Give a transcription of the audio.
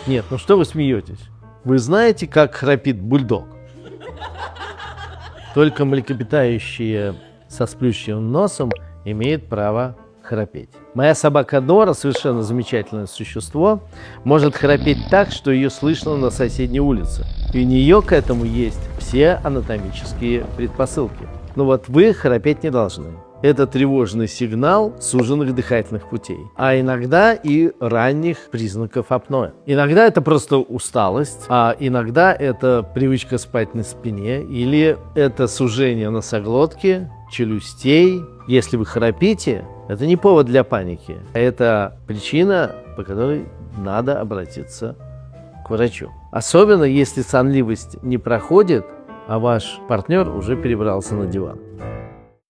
Нет, ну что вы смеетесь? Вы знаете, как храпит бульдог? Только млекопитающие со сплющенным носом имеют право храпеть. Моя собака Дора, совершенно замечательное существо, может храпеть так, что ее слышно на соседней улице. И у нее к этому есть все анатомические предпосылки. Но вот вы храпеть не должны. Это тревожный сигнал суженных дыхательных путей, а иногда и ранних признаков апноэ. Иногда это просто усталость, а иногда это привычка спать на спине, или это сужение носоглотки, челюстей. Если вы храпите, это не повод для паники, а это причина, по которой надо обратиться к врачу. Особенно если сонливость не проходит, а ваш партнер уже перебрался на диван.